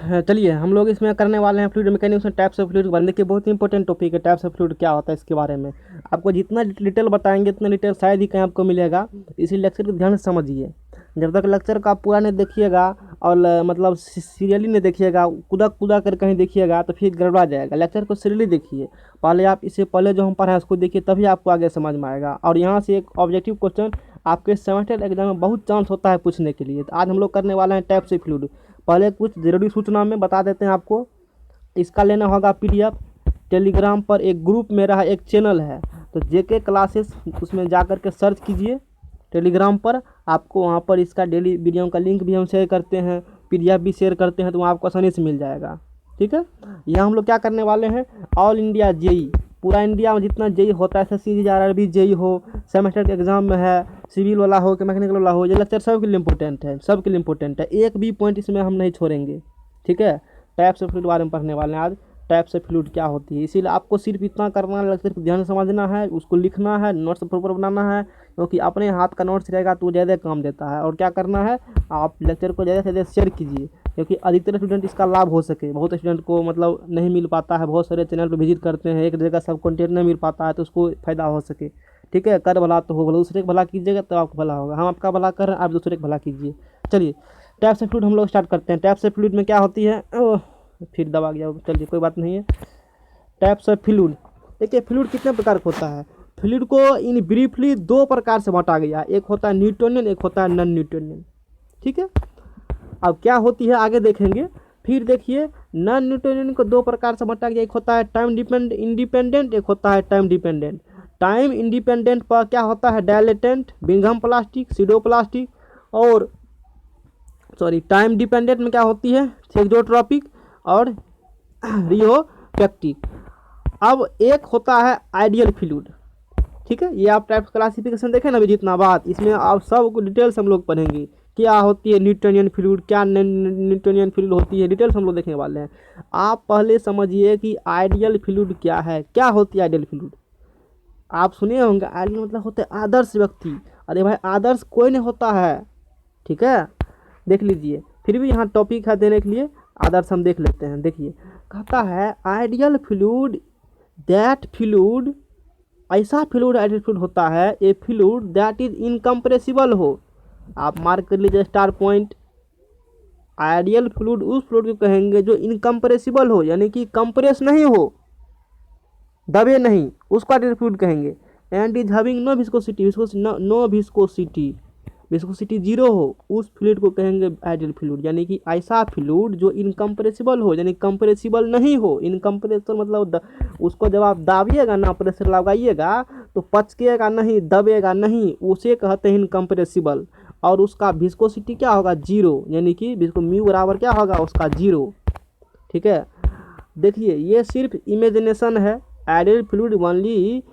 चलिए हम लोग इसमें करने वाले हैं फ्लूइड मैकेनिक्स में टाइप्स ऑफ फ्लूइड बनने के बहुत ही इंपॉर्टेंट टॉपिक है। टाइप्स ऑफ फ्लूइड क्या होता है इसके बारे में आपको जितना डिटेल बताएंगे उतना डिटेल शायद ही कहीं आपको मिलेगा। इसी लेक्चर को ध्यान से समझिए। जब तक लेक्चर का आप पूरा नहीं देखिएगा और मतलब सीरियली नहीं देखिएगा, कूदा कूदा कर कहीं देखिएगा तो फिर गड़बड़ा जाएगा। लेक्चर को सीरियली देखिए, पहले आप इससे पहले जो हम पढ़ाएं उसको देखिए, तभी आपको आगे समझ में आएगा। और यहाँ से एक ऑब्जेक्टिव क्वेश्चन आपके सेमेस्टर एग्जाम में बहुत चांस होता है पूछने के लिए। तो आज हम लोग करने वाले हैं टाइप्स ऑफ फ्लूइड। पहले कुछ ज़रूरी सूचना में बता देते हैं आपको। इसका लेना होगा पीडीएफ। टेलीग्राम पर एक ग्रुप मेरा है, एक चैनल है, तो जेके क्लासेस उसमें जा कर के सर्च कीजिए टेलीग्राम पर। आपको वहाँ पर इसका डेली वीडियो का लिंक भी हम शेयर करते हैं, पीडीएफ भी शेयर करते हैं, तो वहाँ आपको आसानी से मिल जाएगा। ठीक है, यहाँ हम लोग क्या करने वाले हैं, ऑल इंडिया जेई, पूरा इंडिया में जितना जेई होता है, एसएससी आरआरबी जेई हो, सेमेस्टर के एग्जाम में है, सिविल वाला हो कि मैकेनिकल वाला हो, ये लेक्चर सबके लिए इंपॉर्टेंट है, सबके लिए इंपॉर्टेंट है। एक भी पॉइंट इसमें हम नहीं छोड़ेंगे। ठीक है, टाइप्स ऑफ फ्लूइड बारे में पढ़ने वाले हैं आज। टाइप्स ऑफ फ्लूइड क्या होती है, इसीलिए आपको सिर्फ इतना करना है, सिर्फ ध्यान से समझना है, उसको लिखना है, नोट्स प्रॉपर बनाना है, क्योंकि अपने हाथ का नोट्स रहेगा तो ज़्यादा काम देता है। और क्या करना है, आप लेक्चर को ज़्यादा से ज़्यादा शेयर कीजिए, क्योंकि अधिकतर स्टूडेंट इसका लाभ हो सके। बहुत स्टूडेंट को मतलब नहीं मिल पाता है, बहुत सारे चैनल पर विजिट करते हैं, एक जगह सब कंटेंट नहीं मिल पाता है, तो उसको फ़ायदा हो सके। ठीक है, कर भला तो हो भला, दूसरे का भला कीजिएगा तो आपको भला होगा। हम आपका भला कर रहे हैं, आप दूसरे का भला कीजिए। चलिए टाइप्स ऑफ फ्लूइड हम लोग स्टार्ट करते हैं। टाइप्स ऑफ फ्लूइड में क्या होती है, फिर दबा गया, चलिए कोई बात नहीं है। टाइप्स ऑफ फ्लूइड, देखिए फ्लूइड कितने प्रकार का होता है। फ्लूइड को इन ब्रीफली दो प्रकार से बांटा गया, एक होता है न्यूटोनियन, एक होता है नॉन न्यूटोनियन। ठीक है, अब क्या होती है आगे देखेंगे। फिर देखिए नॉन न्यूटोनियन को दो प्रकार से बांटा गया, एक होता है टाइम इंडिपेंडेंट, एक होता है टाइम डिपेंडेंट। टाइम इंडिपेंडेंट पर क्या होता है, dilatant, Bingham plastic, pseudo plastic. और टाइम डिपेंडेंट में क्या होती है, थेक्सोट्रोपिक और रियोपेक्टिक। अब एक होता है आइडियल फ्लूइड। ठीक है, ये आप टाइप क्लासिफिकेशन देखें ना भी जितना बात, इसमें आप सब को डिटेल्स हम लोग पढ़ेंगे। क्या होती है न्यूटोनियन फ्लूइड, क्या न्यूटोनियन फ्लूइड होती है, डिटेल्स हम लोग देखने वाले हैं। आप पहले समझिए कि आइडियल फ्लूइड क्या है, क्या होती है आइडियल फ्लूइड। आप सुने होंगे आइडियल मतलब होते हैं आदर्श व्यक्ति। अरे भाई आदर्श कोई नहीं होता है। ठीक है, देख लीजिए, फिर भी यहाँ टॉपिक है देने के लिए, आदर्श हम देख लेते हैं। देखिए कहता है आइडियल फ्लूइड दैट फ्लूइड, ऐसा फ्लूइड आइडियल फ्लूइड होता है, ए फ्लूइड दैट इज इनकम्प्रेसिबल हो। आप मार्क कर लीजिए स्टार पॉइंट। आइडियल फ्लूइड उस फ्लूइड को कहेंगे जो इनकम्प्रेसिबल हो, यानी कि कंप्रेस नहीं हो, दबे नहीं, उसको आइडियल फ्लूइड कहेंगे। And is having no viscosity, no viscosity, viscosity zero हो, उस फ्लूइड को कहेंगे आइडियल फ्लूइड। यानी कि ऐसा फ्लूइड जो इनकम्प्रेसिबल हो, यानी कंप्रेसिबल नहीं हो। इनकम्प्रेसिबल मतलब उसको जब आप दाबिएगा ना, प्रेशर लगाइएगा तो पचकेगा नहीं, दबेगा नहीं, उसे कहते हैं इनकम्प्रेसिबल। और उसका विस्कोसिटी क्या होगा, जीरो, यानी कि म्यू बराबर क्या होगा उसका, जीरो। ठीक है, देखिए ये सिर्फ इमेजिनेशन है। Ideal fluid only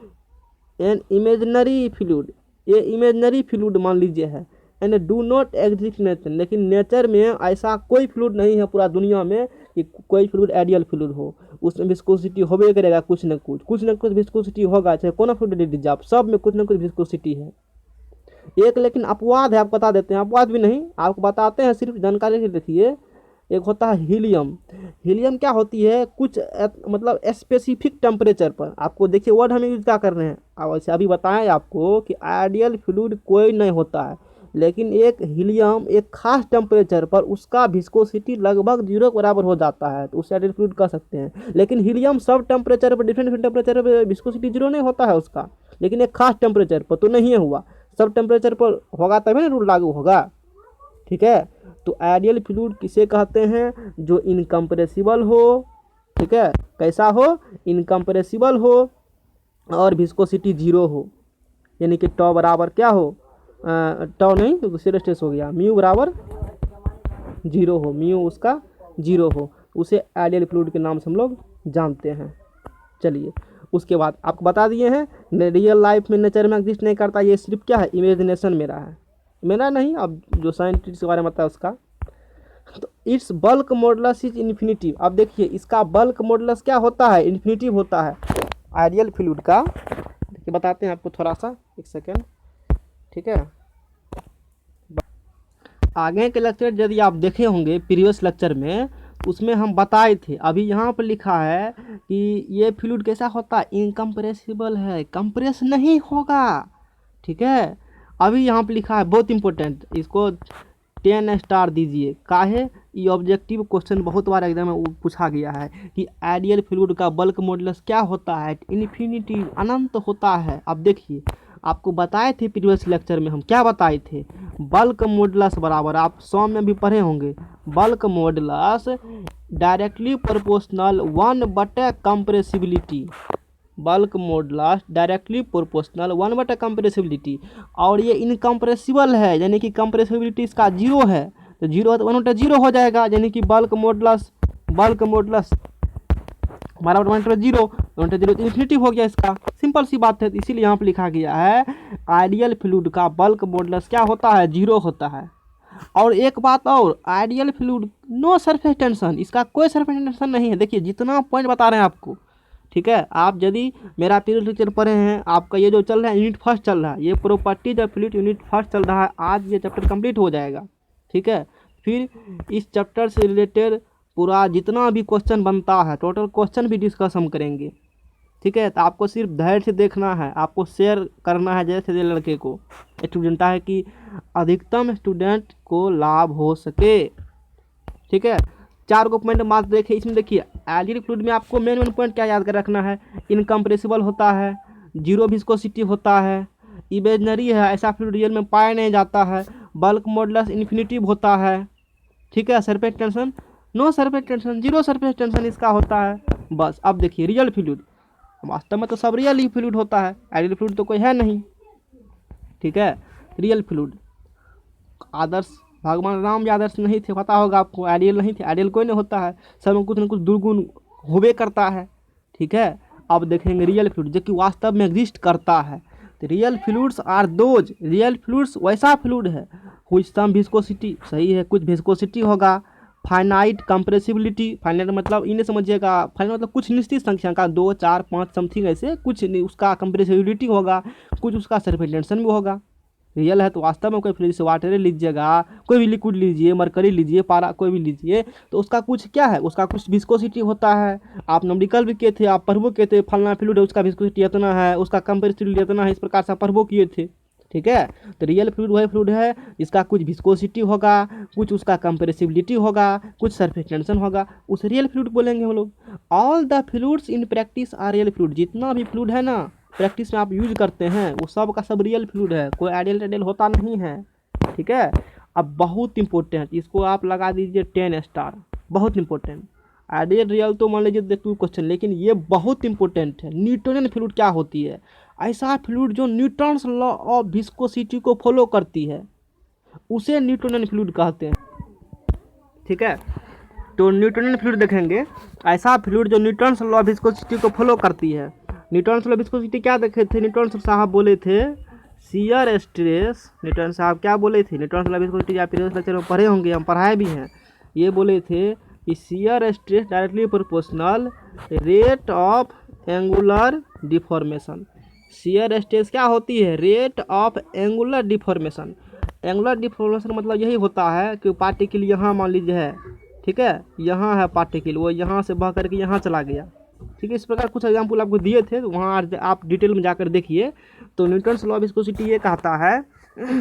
an imaginary fluid, ये इमेजनरी फ्लूइड मान लीजिए है। And do not exist nature, लेकिन नेचर में ऐसा कोई फ्लूइड नहीं है पूरा दुनिया में कि कोई फ्लूइड आइडियल फ्लूइड हो। उसमें विस्कोसिटी होबे करेगा, कुछ न कुछ विस्कोसिटी होगा, चाहे कौन फ्लूइड ले लीजिए आप, सब में कुछ न कुछ विस्कोसिटी है। एक लेकिन अपवाद है, आपको बता देते हैं, अपवाद भी नहीं आपको बताते हैं, सिर्फ जानकारी के देखिए। एक होता है हीलियम। हीलियम क्या होती है, कुछ मतलब स्पेसिफिक टेम्परेचर पर, आपको देखिए वर्ड हम यूज क्या कर रहे हैं, अब वैसे अभी बताएं आपको कि आइडियल फ्लूइड कोई नहीं होता है, लेकिन एक हीलियम एक खास टेम्परेचर पर उसका विस्कोसिटी लगभग जीरो के बराबर हो जाता है, तो उसे आइडियल फ्लूइड कह सकते हैं। लेकिन हीलियम सब टेम्परेचर पर, डिफरेंट टेम्परेचर पर विस्कोसिटी जीरो नहीं होता है उसका, लेकिन एक खास टेम्परेचर पर तो नहीं हुआ, सब टेम्परेचर पर होगा तभी ना रूल लागू होगा। ठीक है, तो आइडियल फ्लूइड किसे कहते हैं, जो इनकम्प्रेसिबल हो। ठीक है, कैसा हो, इनकम्प्रेसिबल हो और विस्कोसिटी जीरो हो, यानी कि टॉ बराबर क्या हो, टॉ नहीं तो दूसरे स्टेस हो गया, म्यू बराबर जीरो हो, म्यू उसका जीरो हो, उसे आइडियल फ्लूइड के नाम से हम लोग जानते हैं। चलिए उसके बाद आपको बता दिए हैं रियल लाइफ में नेचर में एग्जिस्ट नहीं करता, ये सिर्फ क्या है, इमेजिनेशन मेरा है, मेरा नहीं, अब जो साइंटिस्ट के बारे में बताया उसका। तो it's bulk modulus is infinitive. अब देखिए इसका बल्क मॉडुलस क्या होता है, इन्फिनिटिव होता है आइडियल फ्लूइड का। देखिए बताते हैं आपको थोड़ा सा, एक सेकेंड। ठीक है, आगे के लेक्चर यदि आप देखे होंगे प्रीवियस लेक्चर में, उसमें हम बताए थे। अभी यहाँ पर लिखा है कि ये फ्लूइड कैसा होता है, इनकम्प्रेसिबल है, कंप्रेस नहीं होगा। ठीक है, अभी यहाँ पे लिखा है बहुत इंपॉर्टेंट, इसको 10 स्टार दीजिए। काहे, ये ऑब्जेक्टिव क्वेश्चन बहुत बार एग्जाम में पूछा गया है कि आइडियल फ्लूइड का बल्क मॉडुलस क्या होता है, इन्फिनिटी अनंत होता है। अब देखिए, आपको बताए थे प्रीवियस लेक्चर में, हम क्या बताए थे, बल्क मॉडुलस बराबर, आप 100 में भी पढ़े होंगे, bulk modulus directly proportional 1/, compressibility, bulk modulus directly proportional 1/, compressibility. और ये इनकम्प्रेसिबल है, यानी कि कंप्रेसिबिलिटी इसका 0 है, तो 0 है तो 1/0 हो जाएगा, यानी कि बल्क मॉडुलस हमारा 1/0, 1/0 तो इन्फिनिटी हो गया इसका, सिंपल सी बात है। तो इसीलिए यहाँ पे लिखा गया है आइडियल फ्लूइड का बल्क मॉडुलस क्या होता है, 0 होता है। और एक बात और, ideal fluid no surface tension, इसका कोई सरफेस टेंशन नहीं है। देखिए जितना पॉइंट बता रहे हैं आपको, ठीक है, आप यदि मेरा पीरियड लेक्चर पढ़े हैं, आपका ये जो चल रहा है यूनिट फर्स्ट चल रहा है, ये properties of fluid unit first चल रहा है, आज ये चैप्टर कंप्लीट हो जाएगा। ठीक है, फिर इस चैप्टर से रिलेटेड पूरा जितना भी क्वेश्चन बनता है, टोटल क्वेश्चन भी डिस्कस हम करेंगे। ठीक है, तो आपको सिर्फ धैर्य से देखना है, आपको शेयर करना है जैसे ये लड़के को स्टूडेंट है, कि अधिकतम स्टूडेंट को लाभ हो सके। ठीक है, 4 को पॉइंट मार्क्स देखे इसमें। देखिए आइडियल फ्लूइड में आपको मेन पॉइंट क्या याद कर रखना है, इनकम्प्रेसिबल होता है, 0 विस्कोसिटी होता है, इमेजिनरी है, ऐसा फ्लूइड रियल में पाया नहीं जाता है, बल्क मॉडुलस इन्फिनिटिव होता है। ठीक है, surface tension no surface tension, 0 surface tension इसका होता है। बस अब देखिए रियल फ्लूइड, वास्तव में तो सब रियल ही फ्लूइड होता है, आइडियल फ्लूइड तो कोई है नहीं। ठीक है, रियल फ्लूइड आदर्श, भगवान राम भी आदर्श नहीं थे, पता होगा आपको, आइडियल नहीं थे, आइडियल कोई नहीं होता है, सब में कुछ न कुछ दुर्गुण होबे करता है। ठीक है, अब देखेंगे रियल फ्लूइड जो कि वास्तव में एग्जिस्ट करता है। तो real fluids are those, real fluids वैसा फ्लूइड है कुछ सम विस्कोसिटी, सही है, कुछ विस्कोसिटी होगा, फाइनाइट कंप्रेसिबिलिटी, फाइनाइट मतलब इन्हें समझिएगा, फाइनाइट मतलब कुछ निश्चित संख्या का 2, 4, 5 समथिंग ऐसे कुछ उसका कंप्रेसिबिलिटी होगा, कुछ उसका सरफेस टेंशन भी होगा। रियल है तो वास्तव में कोई फ्लूइड से वाटर लीजिएगा, कोई भी लिक्विड लीजिए, मरकरी लीजिए, पारा कोई भी लीजिए, तो उसका कुछ क्या है, उसका कुछ विस्कोसिटी होता है। आप न्यूमेरिकल भी किए थे, आप पढ़बो किए थे, फलना फ्लूइड है उसका विस्कोसिटी इतना है, उसका कंप्रेसिबिलिटी इतना है, इस प्रकार से आप पढ़बो किए थे। ठीक है, तो रियल फ्लूइड वही फ्लूइड है जिसका कुछ विस्कोसिटी होगा, कुछ उसका कंप्रेसिबिलिटी होगा, कुछ सरफेस टेंशन होगा, उस रियल फ्लूइड बोलेंगे हम लोग। All the fluids in practice are real fluid, जितना भी फ्लूइड है ना प्रैक्टिस में आप यूज करते हैं वो सब का सब रियल फ्लूइड है, कोई आइडियल होता नहीं है। ठीक है, अब बहुत इंपॉर्टेंट, इसको आप लगा दीजिए 10 स्टार, बहुत इंपॉर्टेंट। आइडियल रियल तो मान लीजिए देखो क्वेश्चन, लेकिन ये बहुत इंपॉर्टेंट है। न्यूटोनियन फ्लूइड क्या होती है, ऐसा फ्लूइड जो न्यूटन्स लॉ ऑफ विस्कोसिटी को फॉलो करती है, उसे न्यूटोनियन फ्लूइड कहते हैं। ठीक है, तो न्यूटोनियन फ्लूइड देखेंगे, ऐसा फ्लूइड जो न्यूटन्स लॉ ऑफ विस्कोसिटी को फॉलो करती है। न्यूटन्स लॉ ऑफ विस्कोसिटी क्या देखे थे, न्यूटन साहब बोले थे शियर स्ट्रेस, न्यूटन साहब क्या बोले थे, न्यूटन्स लॉ ऑफ विस्कोसिटी आप प्रीवियस लेक्चर में पढ़े होंगे, हम पढ़ाए भी हैं। ये बोले थे कि shear stress directly proportional rate of angular deformation. Shear stress क्या होती है, rate of angular deformation. Angular deformation मतलब यही होता है कि पार्टिकल यहाँ मान लीजिए है, ठीक है, यहाँ है पार्टिकल, वो यहाँ से बह करके यहाँ चला गया। ठीक है, इस प्रकार कुछ एग्जाम्पल आपको दिए थे, तो वहाँ आप डिटेल में जाकर देखिए। तो न्यूटन्स लॉ ऑफ विस्कोसिटी ये कहता है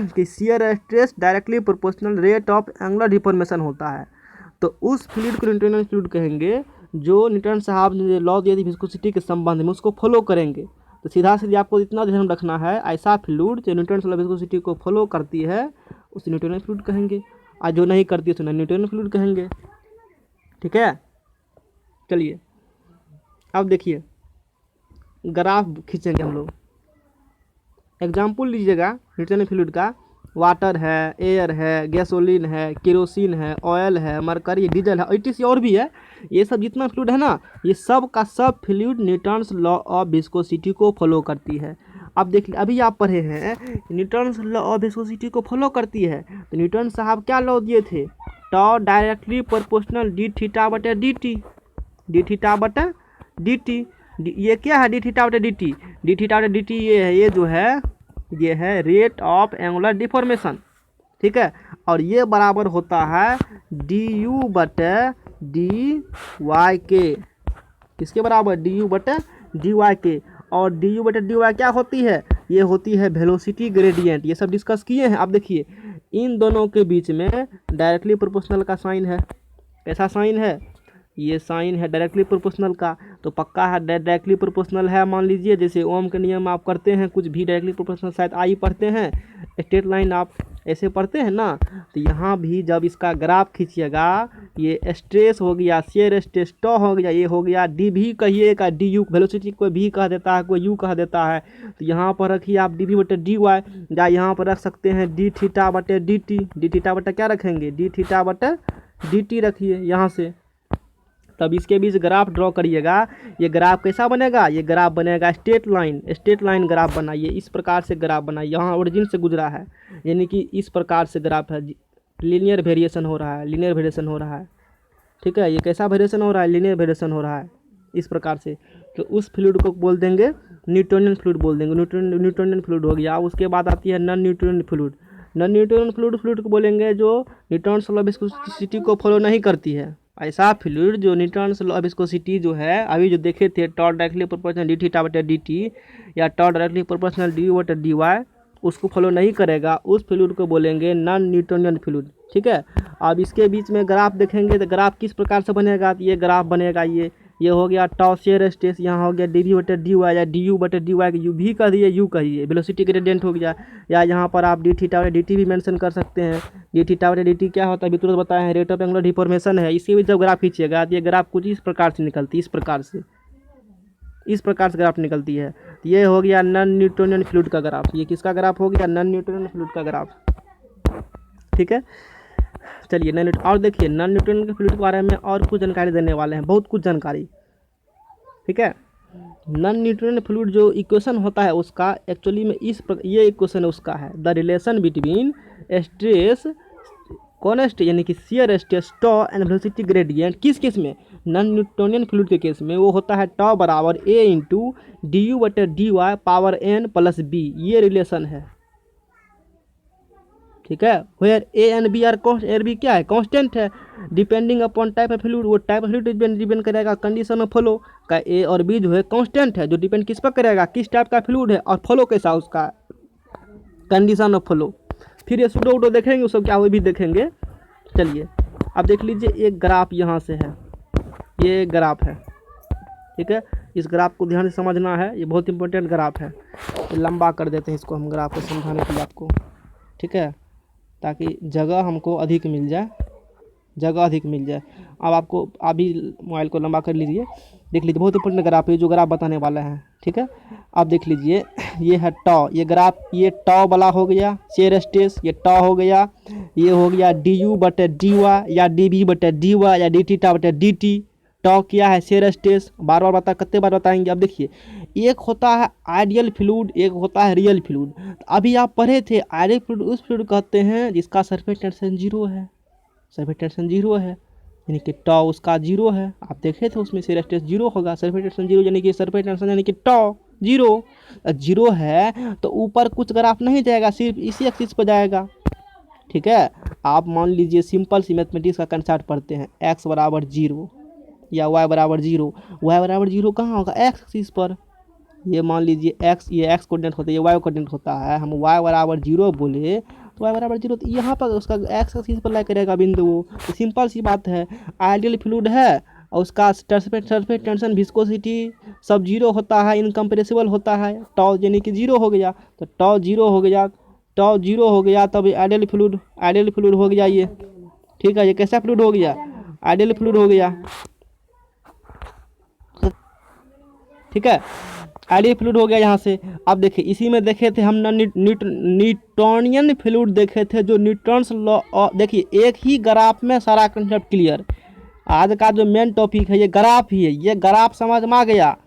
कि shear stress directly proportional rate of angular deformation होता है। तो उस फ्लूइड को न्यूटोनियन फ्लूइड कहेंगे जो न्यूटन साहब ने लॉ दिए थे विस्कोसिटी के संबंध में, उसको फॉलो करेंगे। तो सीधा सीधा आपको इतना ध्यान रखना है, ऐसा फ्लूइड जो न्यूटन लॉ ऑफ विस्कोसिटी को फॉलो करती है उसे न्यूटोनियन फ्लूइड कहेंगे, और जो नहीं करती है उसे न्यूटोनियन फ्लूइड कहेंगे। ठीक है, चलिए अब देखिए ग्राफ खींचेंगे हम लोग। एग्जाम्पल लीजिएगा न्यूटोनियन फ्लूइड का, वाटर है, एयर है, गैसोलीन है, केरोसिन है, ऑयल है, मरकरी, डीजल है, etc और भी है। ये सब जितना फ्लूइड है ना, ये सब का सब fluid Newton's law of viscosity को फॉलो करती है। अब देखिए अभी आप पढ़े हैं न्यूटन्स लॉ ऑफ विस्कोसिटी को फॉलो करती है, तो न्यूटन साहब क्या लॉ दिए थे, टॉ डायरेक्टली प्रोपोर्शनल डी थीटा बटे डी टी, डी थीटा बटे डी टी। ये क्या है, डी थीटा बटे डी टी, डी थीटा बटे डी टी ये है, ये जो है ये है रेट ऑफ एंगुलर डिफॉर्मेशन। ठीक है, और ये बराबर होता है डी यू बटे डी वाई के, किसके बराबर, डी यू बटे डी वाई के। और डी यू बटे डी वाई क्या होती है, ये होती है वेलोसिटी ग्रेडियंट। ये सब डिस्कस किए हैं। आप देखिए इन दोनों के बीच में डायरेक्टली प्रोपोर्शनल का साइन है। कैसा साइन है, ये साइन है डायरेक्टली प्रोपोर्शनल का। तो पक्का है डायरेक्टली प्रोपोर्शनल है। मान लीजिए जैसे ओम के नियम आप करते हैं, कुछ भी डायरेक्टली प्रोपोर्शनल शायद आई पढ़ते हैं, स्ट्रेट लाइन आप ऐसे पढ़ते हैं ना, तो यहाँ भी जब इसका ग्राफ खींचिएगा, ये स्ट्रेस हो गया, शेयर स्ट्रेस टॉ हो गया, ये हो गया डी भी कहिएगा, डी यू वेलोसिटी कोई भी कह देता है, कोई यू कह देता है। तो यहाँ पर रखिए आप डी भी बटे डी वाई, या यहाँ पर रख सकते हैं डी थीटा बटे डी टी। डी थीटा बटे क्या रखेंगे, डी थीटा बटे डी टी रखिए यहाँ से। तब इसके बीच ग्राफ ड्रॉ करिएगा। ये ग्राफ कैसा बनेगा, ये ग्राफ बनेगा स्ट्रेट लाइन ग्राफ बनाइए। इस प्रकार से ग्राफ बनाइए, यहाँ ओरिजिन से गुजरा है, यानी कि इस प्रकार से ग्राफ है, लीनियर वेरिएशन हो रहा है, लीनियर वेरिएशन हो रहा है। ठीक है, ये कैसा वेरिएशन हो रहा है, लीनियर वेरिएशन हो रहा है इस प्रकार से। तो उस फ्लूइड को बोल देंगे न्यूटोनियन फ्लूइड बोल देंगे, न्यूटोनियन फ्लूइड हो गया। उसके बाद आती है non Newtonian fluid. Non Newtonian fluid को बोलेंगे जो न्यूटन्स लॉ ऑफ विस्कोसिटी को फॉलो नहीं करती है। ऐसा फ्लूइड जो न्यूटन्स लॉ ऑफ विस्कोसिटी जो है अभी जो देखे थे, टॉ डायरेक्टली प्रोपोर्शनल डी थीटा बटे डी टी या टॉ डायरेक्टली प्रोपोर्शनल डी यू बटे डी वाई, उसको फॉलो नहीं करेगा। उस फ्लूइड को बोलेंगे नॉन न्यूटोनियन फ्लूइड। ठीक है, अब इसके बीच में ग्राफ देखेंगे तो ग्राफ किस प्रकार से बनेगा, तो ये ग्राफ बनेगा, ये हो गया टॉ शेयर स्ट्रेस, यहाँ हो गया डी वी बटे डी वाई या डी यू बटे डी वाई, यू भी कह दिए, यू कहिए, वेलोसिटी ग्रेडियंट हो गया। या यहाँ पर आप डी थीटा बटे डी टी भी मेंशन कर सकते हैं। डी थीटा बटे डी टी क्या होता है, अभी तुरंत बताए हैं, रेट ऑफ एंगुलर डिफॉर्मेशन है। इसी भी जब ग्राफ खींचिएगा तो ये ग्राफ कुछ इस प्रकार से निकलती है, इस प्रकार से ग्राफ निकलती है। तो ये हो गया नॉन न्यूटोनियन फ्लूइड का ग्राफ। ये किसका ग्राफ हो गया, नॉन न्यूटोनियन फ्लूइड का ग्राफ। ठीक है, चलिए नॉन और देखिए नॉन न्यूटोनियन के फ्लूइड के बारे में और कुछ जानकारी देने वाले हैं, बहुत कुछ जानकारी। ठीक है, नॉन न्यूटोनियन फ्लूइड जो इक्वेशन होता है उसका एक्चुअली में ये इक्वेशन उसका है, द रिलेशन बिटवीन स्ट्रेस कॉन्स्ट यानी कि shear stress tau and velocity gradient. किस केस में, नॉन न्यूटोनियन फ्लूइड के केस में वो होता है टॉ बराबर ए इंटू डी यू बटे D Y power N plus B, ये रिलेशन है। ठीक है, where A and B are constant, B क्या है, कांस्टेंट है, depending upon type of fluid. वो टाइप ऑफ फ्लूइड डिपेंड करेगा कंडीशन ऑफ फ्लो का। ए और बी जो है कांस्टेंट है, जो डिपेंड किस पर करेगा, किस टाइप का फ्लूइड है और फ्लो कैसा उसका, कंडीशन ऑफ फ्लो। फिर ये सूडो उडो देखेंगे, उसको क्या वो भी देखेंगे। चलिए अब देख लीजिए एक ग्राफ यहाँ से है, ये ग्राफ है। ठीक है, इस ग्राफ को ध्यान से समझना है, ये बहुत इंपॉर्टेंट ग्राफ है। लंबा कर देते हैं इसको हम ग्राफ को समझाने के लिए आपको। ठीक है, ताकि जगह हमको अधिक मिल जाए, अब आपको अभी मोबाइल को लंबा कर लीजिए, देख लीजिए बहुत इंपॉर्टेंट ग्राफ है जो ग्राफ बताने वाला है। ठीक है, आप देख लीजिए ये है टॉ, ये ग्राफ, ये टॉ वाला हो गया शेयर स्ट्रेस, ये टॉ हो गया, ये हो गया डी यू बटे डी वाई या डी बी बटे डी वाई या डी थीटा बटे डी टी। टॉ क्या है, शेयर स्ट्रेस, बार बार कितने बार बताएंगे। अब देखिए एक होता है आइडियल फ्लूइड, एक होता है रियल फ्लूइड। अभी आप पढ़े थे आइडियल फ्लूइड उस फ्लूइड कहते हैं जिसका सरफेस टेंशन जीरो है, सरफेस टेंशन जीरो है, यानी कि टॉ उसका जीरो है। आप देखे थे उसमें शेयर स्ट्रेस जीरो होगा, सरफेस टेंशन जीरो, यानी कि सरफेस टेंशन यानी कि टॉ जीरो है। तो ऊपर कुछ ग्राफ नहीं जाएगा, सिर्फ इसी एक्सिस पर जाएगा। ठीक है, आप मान लीजिए सिंपल सी मैथमेटिक्स का कंसेप्ट पढ़ते हैं, एक्स बराबर जीरो या वाई बराबर जीरो। वाई बराबर जीरो कहाँ होगा, एक्स एक्सिस पर। ये मान लीजिए एक्स, ये एक्स कोऑर्डिनेट होता है, ये वाई कोऑर्डिनेट होता है। हम वाई बराबर जीरो बोले तो वाई बराबर जीरो, तो यहाँ पर उसका एक्स एक्सिस पर लाई करेगा बिंदु। तो सिंपल सी बात है, आइडियल फ्लूइड है और उसका सरफेस टेंशन विस्कोसिटी सब जीरो होता है, इनकम्प्रेसिबल होता है। टॉ यानी कि जीरो हो गया, तो टॉ जीरो हो गया, तब आइडियल फ्लूइड हो गया ये। ठीक है, ये कैसा फ्लूइड हो गया, आइडियल फ्लूइड हो गया। ठीक है, आइडियल फ्लूइड हो गया यहाँ से। अब देखिए इसी में देखे थे हम न्यूटोनियन फ्लूइड देखे थे, जो न्यूटन्स लॉ। देखिए एक ही ग्राफ में सारा कंसेप्ट क्लियर। आज का जो मेन टॉपिक है ये ग्राफ ही है, ये ग्राफ समझ में आ गया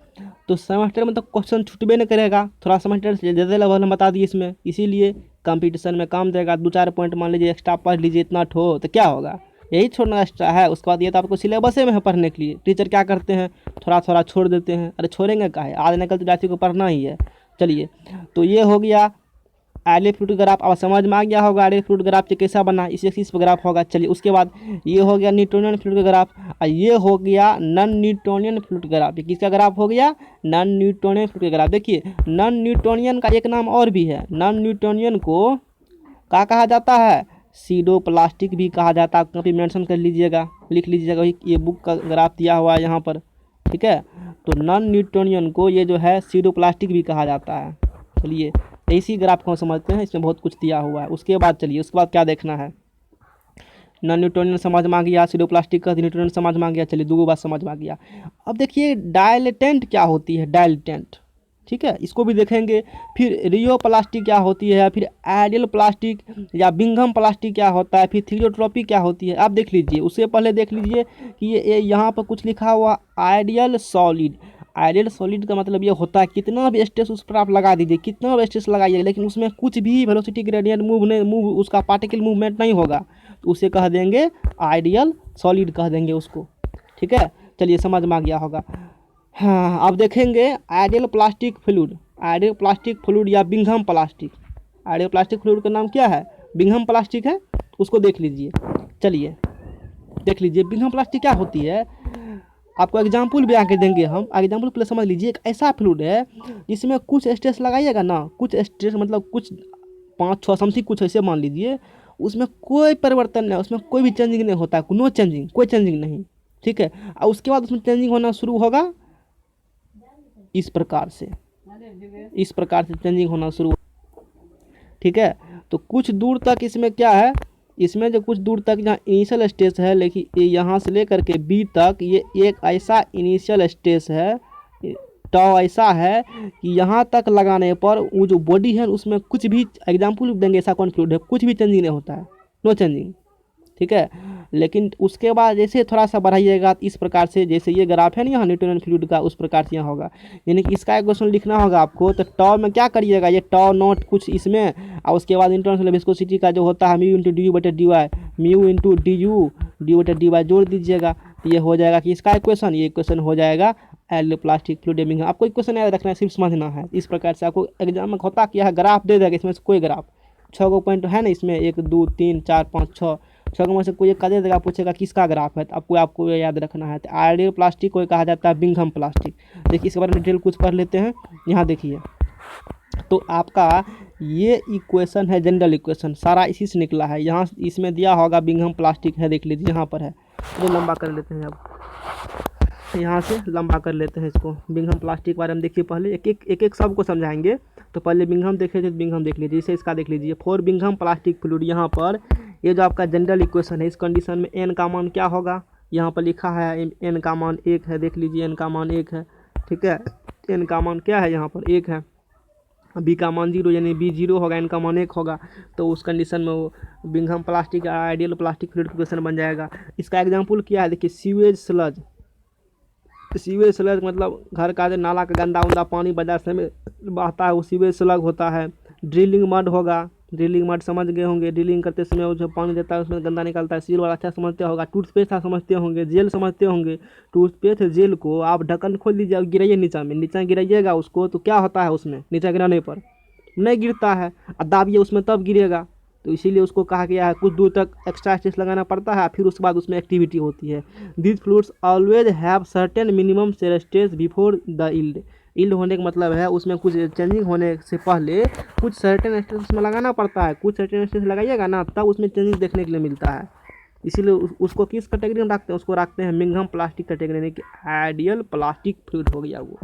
तो सेमेस्टर में तो क्वेश्चन छूटबे नहीं करेगा। थोड़ा सेमेस्टर ज़्यादा लेवल हम बता दिए इसमें, इसीलिए कंपटीशन में काम देगा। 2-4 पॉइंट मान लीजिए एक्स्ट्रा पढ़ लीजिए, इतना ठो तो क्या होगा, यही छोड़ना एक्स्ट्रा है। उसके बाद ये तो आपको सिलेबस में है पढ़ने के लिए। टीचर क्या करते हैं, थोड़ा छोड़ देते हैं। अरे छोड़ेंगे क्या है, आज न कल तो जाति को पढ़ना ही है। चलिए, तो ये हो गया आइडियल फ्लूइड ग्राफ अब समझ में आ गया होगा आइडियल फ्लूइड ग्राफ से कैसा बना, इस एक्सिस पे ग्राफ होगा। चलिए उसके बाद ये हो गया न्यूटोनियन फ्लूइड ग्राफ और ये हो गया नॉन न्यूटोनियन फ्लूइड ग्राफ। ये किसका ग्राफ हो गया? Non Newtonian fluid graph. देखिए नॉन न्यूटोनियन का एक नाम और भी है, नॉन न्यूटोनियन को क्या कहा जाता है? सीडो प्लास्टिक भी कहा जाता है। कहीं मेंशन कर लीजिएगा, लिख लीजिएगा, ये बुक का ग्राफ दिया हुआ है यहाँ पर, ठीक है। तो नॉन न्यूटोनियन को ये जो है सीडो प्लास्टिक भी कहा जाता है। चलिए इसी ग्राफ को हम समझते हैं, इसमें बहुत कुछ दिया हुआ है। उसके बाद चलिए उसके बाद क्या देखना है, नॉन न्यूटोनियन समझ में आ गया, सीडो प्लास्टिक का न्यूटोनियन समझ में आ गया। चलिए दो बात समझ में आ गया। अब देखिए डायलेटेंट क्या होती है, डायलेटेंट, ठीक है, इसको भी देखेंगे। फिर रियो प्लास्टिक क्या होती है, फिर आइडियल प्लास्टिक या बिंघम प्लास्टिक क्या होता है, फिर थीरियोट्रॉपी क्या होती है, आप देख लीजिए। उससे पहले देख लीजिए कि ये यहाँ पर कुछ लिखा हुआ आइडियल सॉलिड। आइडियल सॉलिड का मतलब ये होता है कितना भी स्ट्रेस उस पर आप लगा दीजिए, कितना भी स्ट्रेस लगाइए, लेकिन उसमें कुछ भी वेलोसिटी ग्रेडियंट मूव उसका पार्टिकल मूवमेंट नहीं होगा, तो उसे कह देंगे आइडियल सॉलिड कह देंगे उसको, ठीक है। चलिए समझ में आ गया होगा। हाँ अब देखेंगे ideal plastic fluid, ideal plastic fluid या Bingham plastic. Ideal plastic fluid का नाम क्या है? बिंघम प्लास्टिक है, उसको देख लीजिए। चलिए देख लीजिए बिंघम प्लास्टिक क्या होती है, आपको एग्जाम्पल भी आके देंगे हम। एग्जाम्पल पहले समझ लीजिए। एक ऐसा फ्लूइड है जिसमें कुछ स्ट्रेस लगाइएगा ना, कुछ स्ट्रेस मतलब कुछ 5-6 समथिंग कुछ ऐसे मान लीजिए, उसमें कोई परिवर्तन नहीं, उसमें कोई भी चेंजिंग नहीं होता है, नो चेंजिंग, कोई चेंजिंग नहीं, ठीक है। और उसके बाद उसमें चेंजिंग होना शुरू होगा इस प्रकार से, इस प्रकार से चेंजिंग होना शुरू, ठीक है। तो कुछ दूर तक इसमें क्या है, इसमें जो कुछ दूर तक यहाँ इनिशियल स्टेज है, लेकिन ये यहाँ से लेकर के बी तक ये एक ऐसा इनिशियल स्टेज है, टॉ ऐसा है कि यहाँ तक लगाने पर वो जो बॉडी है उसमें कुछ भी, एग्जाम्पल देंगे ऐसा कौन फ्लूइड है, कुछ भी चेंजिंग नहीं होता है, नो चेंजिंग, ठीक है। लेकिन उसके बाद जैसे थोड़ा सा बढ़ाइएगा इस प्रकार से, जैसे ये ग्राफ है ना यहाँ न्यूटोनियन फ्लूइड का, उस प्रकार से यहाँ होगा। यानी कि इसका एक क्वेश्चन लिखना होगा आपको, तो टॉ में क्या करिएगा, ये टॉ नॉट कुछ इसमें, और उसके बाद इंटरनल विस्कोसिटी का जो होता है म्यू इंटू डी यू बटे D Y, mu into D U D बटे डी वाई जोड़ दीजिएगा, ये हो जाएगा कि इसका इक्वेशन, ये इक्वेशन हो जाएगा एल प्लास्टिक फ्लूइड बिंघम। आपको इक्वेशन याद रखना है, सिर्फ समझना है। इस प्रकार से आपको एग्जाम में होता क्या है, ग्राफ दे देगा, इसमें से कोई ग्राफ 6 पॉइंट है ना, इसमें 1 2 3 4 5 6 में से कोई एक का दे देगा, पूछेगा किसका ग्राफ है, तो आपको याद रखना है। तो आइडियल प्लास्टिक को कहा जाता है बिंघम प्लास्टिक। देखिए इसके बारे में डिटेल कुछ पढ़ लेते हैं। यहाँ देखिए तो आपका ये इक्वेशन है, जनरल इक्वेशन सारा इसी से निकला है। यहाँ इसमें दिया होगा बिंघम प्लास्टिक है, देख लीजिए यहाँ पर है। तो लंबा कर लेते हैं, अब यहाँ से लंबा कर लेते हैं इसको। बिंघम प्लास्टिक के बारे में देखिए, पहले एक एक सबको समझाएंगे। तो पहले बिंघम देख लीजिए, बिंघम देख लीजिए, जैसे इसका देख लीजिए, फॉर बिंघम प्लास्टिक फ्लूइड। यहाँ पर ये जो आपका जनरल इक्वेशन है, इस कंडीशन में एन का मान क्या होगा, यहाँ पर लिखा है एन का मान 1 है, देख लीजिए एन का मान 1 है, ठीक है। एन का मान क्या है, यहाँ पर 1 है, बी का मान 0 यानी बी 0 होगा, एन का मान 1 होगा। तो उस कंडीशन में वो Bingham plastic ideal plastic fluid equation बन जाएगा। इसका एग्जांपल क्या है, देखिए सीवेज स्लज। सीवेज स्लज मतलब घर का जो नाला का गंदा उंदा पानी बाजार से में बहता है, वो सीवेज स्लग होता है। ड्रिलिंग मड होगा, ड्रिलिंग मड समझ गए होंगे, ड्रिलिंग करते समय वो जो पानी देता है उसमें गंदा निकलता है, सील वाला अच्छा समझते होगा। टूथपेस्ट आप समझते होंगे, जेल समझते होंगे। टूथपेस्ट जेल को आप ढक्कन खोल दीजिए और गिराइए नीचा में, नीचा गिराइएगा उसको, तो क्या होता है उसमें, नीचा गिराने पर नहीं गिरता है, और दाबिए उसमें तब गिरेगा। तो इसीलिए उसको कहा गया है कुछ दूर तक एक्स्ट्रा स्ट्रेस लगाना पड़ता है, फिर उसके बाद उसमें एक्टिविटी होती है। This fluids always have certain minimum shear stress before the yield. Yield होने का मतलब है उसमें कुछ चेंजिंग होने से पहले कुछ सर्टेन स्ट्रेस उसमें लगाना पड़ता है। कुछ सर्टेन स्ट्रेस लगाइएगा ना, तब उसमें चेंजिंग देखने के लिए मिलता है। इसीलिए उसको किस कैटेगरी में रखते हैं, उसको रखते हैं बिंघम प्लास्टिक कैटेगरी, यानी कि आइडियल प्लास्टिक फ्लूइड हो गया वो,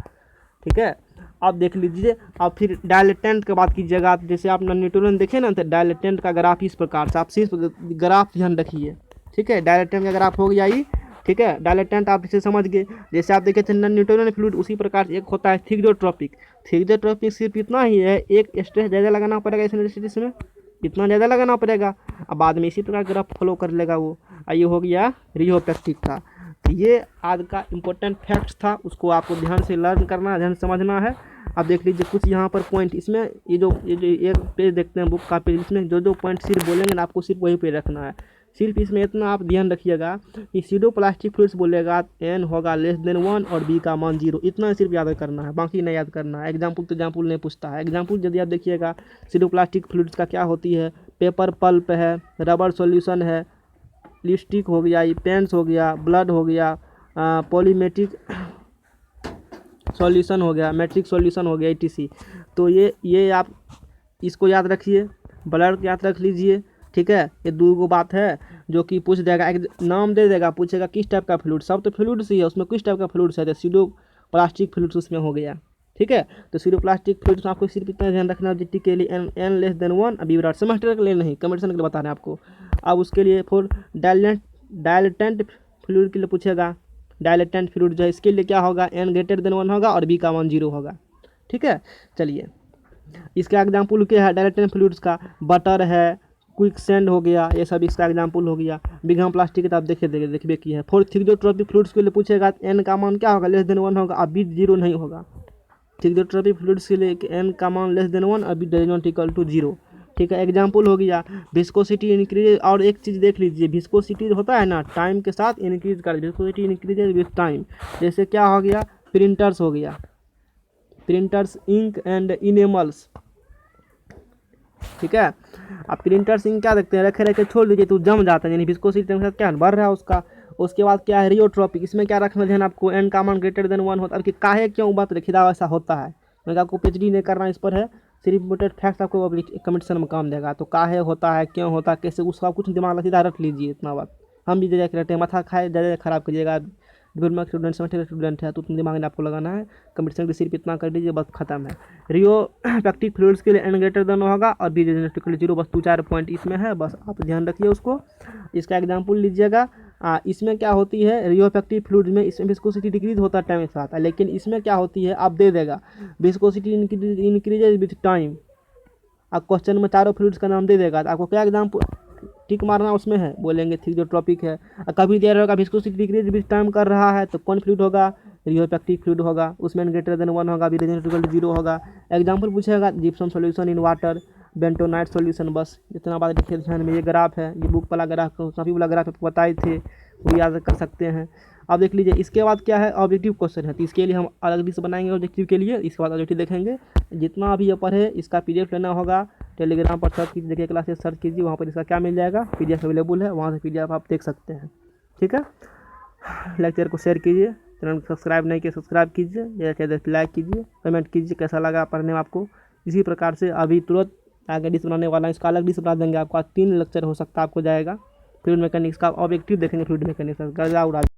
ठीक है। आप देख लीजिए। अब फिर डायलेटेंट की बात कीजिएगा, आप जैसे आप न्यूटोनियन देखे ना, तो डायलेटेंट का ग्राफ इस प्रकार से, आप सिर्फ ग्राफ ध्यान रखिए, ठीक है। डायलेटेंट का ग्राफ हो गया ये, ठीक है। डायलेटेंट आप इसे समझ गए। जैसे आप देखे थे न्यूटोनियन फ्लूइड, उसी प्रकार से एक होता है थियोट्रोपिक। थियोट्रोपिक सिर्फ इतना ही है, एक स्ट्रेस ज़्यादा लगाना पड़ेगा इस में, इतना ज़्यादा लगाना पड़ेगा, अब बाद में इसी प्रकार ग्राफ फॉलो कर लेगा वो। ये हो गया रियोपेक्टिक का। ये आज का इम्पोर्टेंट फैक्ट्स था, उसको आपको ध्यान से लर्न करना है, ध्यान से समझना है। अब देख लीजिए कुछ यहाँ पर पॉइंट, इसमें ये जो एक पेज देखते हैं बुक का पेज, इसमें जो पॉइंट सिर्फ बोलेंगे ना, आपको सिर्फ वही पे रखना है। सिर्फ इसमें इतना आप ध्यान रखिएगा कि सीडो प्लास्टिक फ्लूइड्स बोलेगा n होगा <1 और b का मान 0, इतना सिर्फ याद करना है, बाकी नहीं याद करना है। एग्जाम्पल तो एग्जाम्पल नहीं पूछता है। एग्जाम्पल यदि आप देखिएगा सीडो प्लास्टिक फ्लूइड्स का क्या होती है, पेपर पल्प है, रबर सॉल्यूशन है, लिपस्टिक हो गया, पेंट्स हो गया, ब्लड हो गया, पॉलीमेट्रिक सॉल्यूशन हो गया, मैट्रिक सॉल्यूशन हो गया, etc। तो ये आप इसको याद रखिए, ब्लड याद रख लीजिए, ठीक है। ये दो गो बात है जो कि पूछ देगा, एक नाम दे देगा, पूछेगा किस टाइप का फ्लूइड, सब तो फ्लूइड्स ही है, उसमें किस टाइप का फ्लूइड्स है, तो सीडो प्लास्टिक फ्लूइड्स उसमें हो गया, ठीक है। तो सीडो प्लास्टिक फ्लूइड्स में आपको सिर्फ इतना ध्यान रखना है ऑब्जेक्टिव के लिए n <1 अभी विराट सेमेस्टर के लिए नहीं, कमेंटेशन के लिए बता रहे हैं आपको। अब उसके लिए फॉर डायलेटेंट फ्लूइड के लिए पूछेगा, डायलेटेंट फ्लूइड जो है इसके लिए क्या होगा, n<1 होगा और b का मान 0 होगा, ठीक है। चलिए इसका एग्जाम्पल क्या है डायलेटेंट फ्लूइड्स का, बटर है, क्विक सैंड हो गया, ये सब इसका एग्जाम्पल हो गया। बिगम प्लास्टिक तो आप देखिए की है। फोर थियोट्रोपिक फ्लूइड्स के लिए पूछेगा n का मान क्या होगा, <1 होगा, अब b 0 नहीं होगा। थियोट्रोपिक फ्लूइड्स के लिए n का मान <1 और b <0, ठीक है। एग्जाम्पल हो गया विस्कोसिटी इंक्रीज, और एक चीज़ देख लीजिए, विस्कोसिटी होता है ना टाइम के साथ इंक्रीज कर, विस्कोसिटी इंक्रीजेज विथ टाइम। जैसे क्या हो गया, प्रिंटर्स हो गया, प्रिंटर्स इंक एंड इनेमल्स, ठीक है। अब प्रिंटर्स इंक क्या देखते हैं, रखे रखे छोड़ दीजिए तो जम जाता है, यानी विस्कोसिटी के साथ क्या बढ़ रहा है उसका। उसके बाद क्या है रियोट्रोपिक, इसमें क्या रखना ध्यान आपको, n का मान <1 होता है। काहे क्यों बात रखिएगा ऐसा होता है, मैं आपको PhD नहीं करना इस पर है, सिर्फ इम्पोर्टेंट फैक्ट्स आपको कमेंटेशन में काम देगा। तो काहे होता है, क्यों होता है, कैसे, उसका कुछ दिमाग सीधा रख लीजिए, इतना बात। हम भी ज़्यादा रहते हैं, माथा खाए ज़्यादा ख़राब करिएगा, डिप्लोमा स्टूडेंट सेमेस्टर स्टूडेंट है तो उतना दिमाग आपको लगाना है। कमेंटेशन के सिर्फ इतना कर दीजिए, बस खत्म है। रियोपेक्टिक फ्लूइड्स के लिए n <1 होगा और b 0, बस 2-4 पॉइंट इसमें है, बस आप ध्यान रखिए उसको। इसका एग्जाम्पल लीजिएगा, इसमें क्या होती है रियोपेक्टिव फ्लूइड में, इसमें विस्कोसिटी डिक्रीज होता है टाइम के साथ, लेकिन इसमें क्या होती है आप दे देगा विस्कोसिटी इंक्रीजेज विथ टाइम। आप क्वेश्चन में चारों फ्लूइड्स का नाम दे देगा, तो आपको क्या एग्जाम्पल टिक मारना उसमें है, बोलेंगे थियोट्रोपिक है। कभी दे रहा होगा विस्कोसिटी डिक्रीज विथ टाइम कर रहा है, तो कौन फ्लूइड होगा, रियोपेक्टिक फ्लूइड होगा, उसमें n<1 होगा, b 0 होगा। एग्जाम्पल पूछेगा gypsum solution in water, bentonite solution, बस इतना बात लिखे ध्यान में। ये ग्राफ है, ये बुक वाला ग्राफ, काफ़ी वाला ग्राफ आपको बताए थे, वो याद कर सकते हैं। अब देख लीजिए इसके बाद क्या है ऑब्जेक्टिव क्वेश्चन है, तो इसके लिए हम अलग से बनाएंगे ऑब्जेक्टिव के लिए, इसके बाद ऑब्जेक्टिव देखेंगे। जितना भी ये पढ़े इसका PDF लेना होगा, टेलीग्राम पर सर्च कीजिए, देखिए क्लासेस सर्च कीजिए, वहाँ पर इसका क्या मिल जाएगा, PDF अवेलेबल है, वहाँ से PDF आप देख सकते हैं, ठीक है। लेक्चर को शेयर कीजिए, चैनल को सब्सक्राइब नहीं किया सब्सक्राइब कीजिए, लाइक कीजिए, कमेंट कीजिए कैसा लगा पढ़ने में आपको। इसी प्रकार से अभी तुरंत आगे डिश बनाने वाला है, इसका अलग डिश बना देंगे आपको, 3 लेक्चर हो सकता है आपको जाएगा। फ्लूइड मैकेनिक्स का ऑब्जेक्टिव देखेंगे, फ्लूइड मैकेनिक्स का